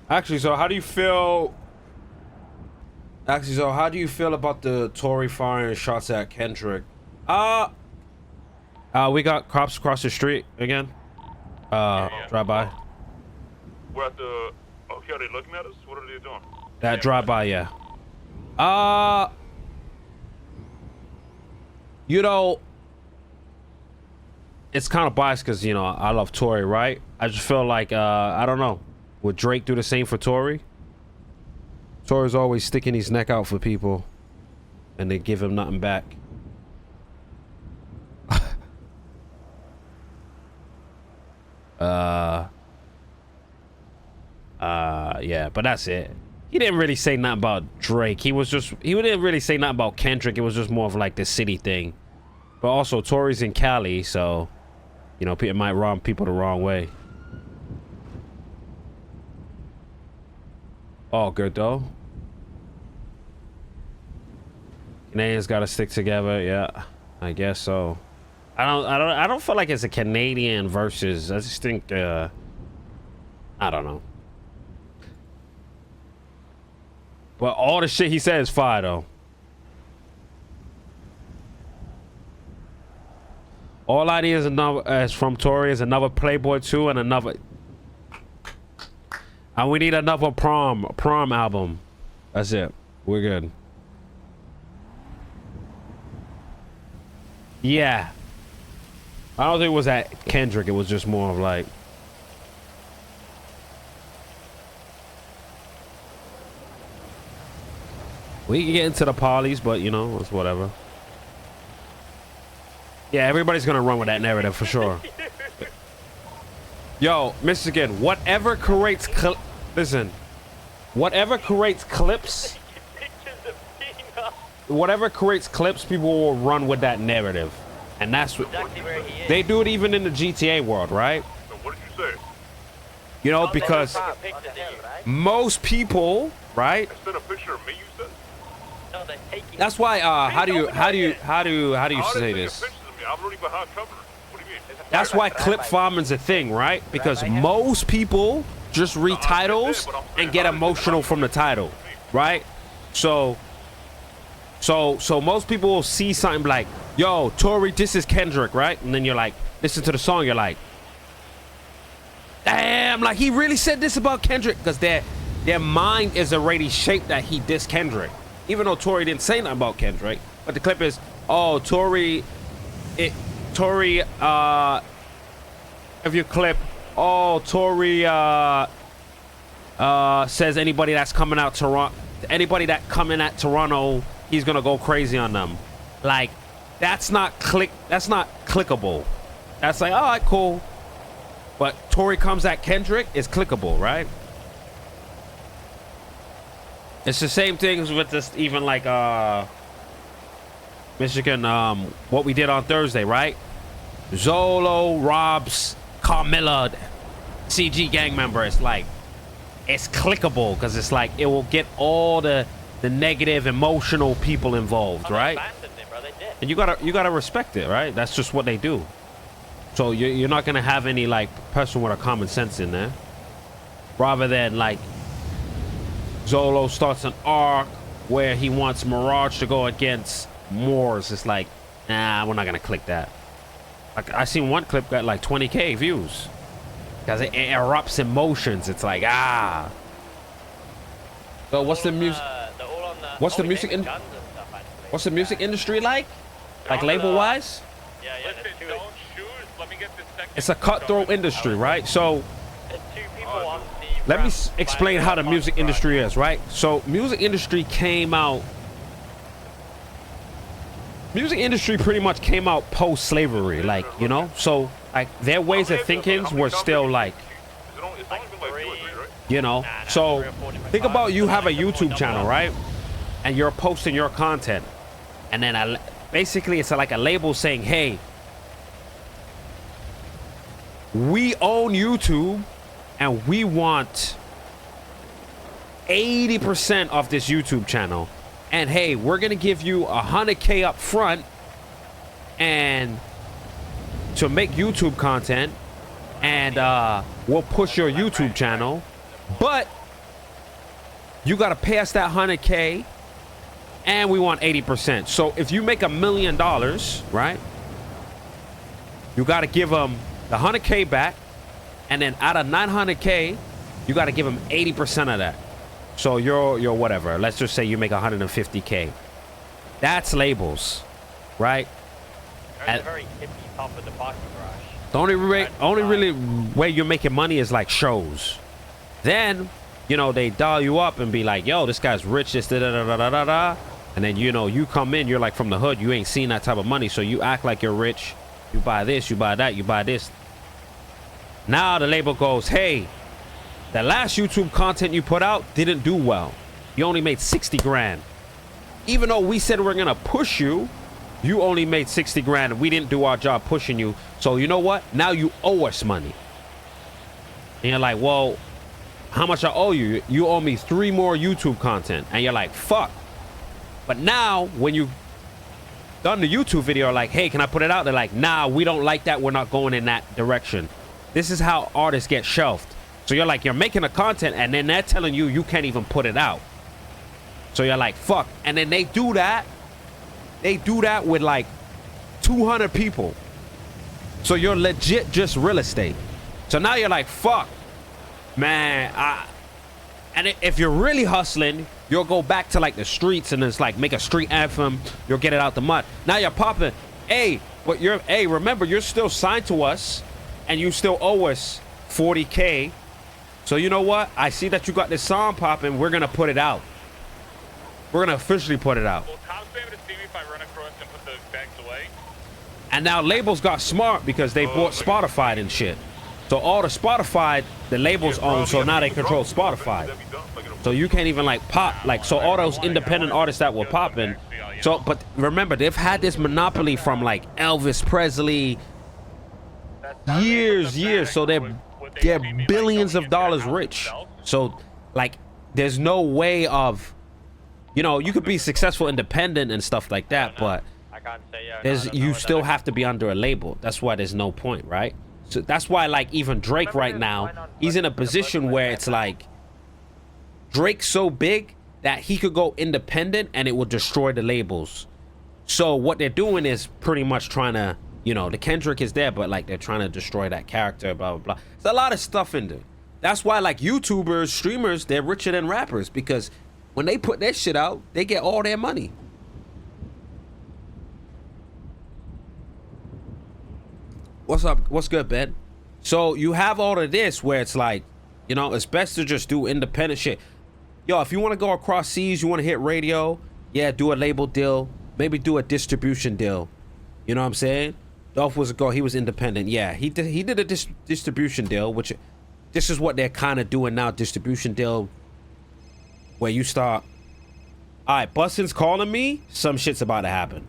Actually, so how do you feel? Actually, so how do you feel about the Tory firing shots at Kendrick? We got cops across the street again. Drive by. We're at the. Oh, yeah, are they looking at us? What are they doing? That drive by, yeah. You know, it's kind of biased because, you know, I love Tory, right? I just feel like, I don't know. Would Drake do the same for Tory? Tory's always sticking his neck out for people and they give him nothing back. Yeah, but that's it. He didn't really say nothing about Drake. He didn't really say nothing about Kendrick. It was just more of like the city thing. But also Tory's in Cali, so you know, people might run people the wrong way. All good though. Canadians gotta stick together, yeah. I guess so. I don't feel like it's a Canadian versus. I just think I don't know. But all the shit he said is fire though. All I need is another from Tory is another Playboy 2 and another. And we need another prom album. That's it. We're good. Yeah. I don't think it was at Kendrick. It was just more of like. We can get into the parties, but you know, it's whatever. Yeah, everybody's gonna run with that narrative for sure. Yo, Michigan, whatever creates listen, whatever creates clips, whatever creates clips, people will run with that narrative, and that's what they do it even in the GTA world, right? So what did you say? You know, because most people, right? I sent a picture of me. You said. No, they're taking. That's why. How do you say this? I'm already behind cover. What do you mean? That's why clip farming's a thing, right? Because most people just read titles and get emotional from the title, right? So most people will see something like, yo, Tory, this is Kendrick, right? And then you're like, listen to the song, you're like, damn, like he really said this about Kendrick, because their mind is already shaped that he dissed Kendrick. Even though Tory didn't say nothing about Kendrick, but the clip is, oh, Tory, if you clip, oh, Tory says anybody that's coming out Toronto, anybody that coming at Toronto, he's gonna go crazy on them. Like, that's not clickable. That's like, all right, cool. But Tory comes at Kendrick is clickable, right? It's the same things with this, even like Michigan, what we did on Thursday, right? Zolo robs Carmilla, CG gang member. It's like, it's clickable because it's like it will get all the negative emotional people involved, right? And you gotta respect it, right? That's just what they do. So you're not gonna have any like person with a common sense in there, rather than like Zolo starts an arc where he wants Mirage to go against Moors. It's like, nah, we're not gonna click that. Like, I seen one clip got like 20K views because it erupts emotions. It's like, ah. So what's the music? What's the music in? What's the music industry like? Like label wise? Yeah. It's a cutthroat industry, right? So let me explain how the music industry is, right? So music industry pretty much came out post-slavery, like, you know? So like their ways of thinking were still like, you know? So think about, you have a YouTube channel, right? And you're posting your content, and then basically it's like a label saying, hey, we own YouTube and we want 80% of this YouTube channel, and hey, we're gonna give you 100K up front and to make YouTube content, and we'll push your YouTube channel, but you got to pay us that 100K, and we want 80%. So if you make $1 million, right, you got to give them the 100K back, and then out of 900K, you got to give them 80% of that. So you're whatever. Let's just say you make 150K. That's labels, right? That's a very hippie top of the parking garage. The only really way you're making money is like shows. Then, you know, they dial you up and be like, yo, this guy's rich, this da da da da da da. And then, you know, you come in, you're like from the hood, you ain't seen that type of money, so you act like you're rich. You buy this, you buy that, you buy this. Now the label goes, hey, the last YouTube content you put out didn't do well. You only made 60 grand. Even though we said we're gonna push you, you only made 60 grand and we didn't do our job pushing you. So you know what? Now you owe us money. And you're like, well, how much I owe you? You owe me 3 more YouTube content. And you're like, fuck. But now when you done the YouTube video, like, hey, can I put it out? They're like, nah, we don't like that. We're not going in that direction. This is how artists get shelved. So you're like, you're making a content and then they're telling you you can't even put it out. So you're like, fuck. And then they do that. They do that with like 200 people. So you're legit just real estate. So now you're like, fuck, man. And if you're really hustling, you'll go back to like the streets and it's like make a street anthem. You'll get it out the mud. Now you're popping. Hey, but remember, you're still signed to us and you still owe us 40K. So you know what? I see that you got this song popping. We're going to put it out. We're going to officially put it out. Will cops be able to see me if I run across and put the bags away? And now labels got smart because they bought Spotify and shit. So all the Spotify, the labels own, so now they control Spotify. So you can't even like pop, like, so all those independent artists that were popping. So, but remember, they've had this monopoly from like Elvis Presley, years. So they're billions of dollars rich. So like, there's no way of, you know, you could be successful independent and stuff like that, but you still have to be under a label. That's why there's no point, right? So that's why, like, even Drake right now, he's in a position where it's like Drake's so big that he could go independent and it will destroy the labels. So what they're doing is pretty much trying to, you know, the Kendrick is there, but like they're trying to destroy that character, blah, blah, blah. There's a lot of stuff in there. That's why like YouTubers, streamers, they're richer than rappers because when they put their shit out, they get all their money. What's up? What's good, Ben? So you have all of this where it's like, you know, it's best to just do independent shit. Yo, if you want to go across seas, you want to hit radio, yeah, do a label deal, maybe do a distribution deal. You know what I'm saying? Dolph was he was independent. Yeah, he did a distribution deal, which this is what they're kind of doing now. Distribution deal where you start. All right, Bustin's calling me. Some shit's about to happen.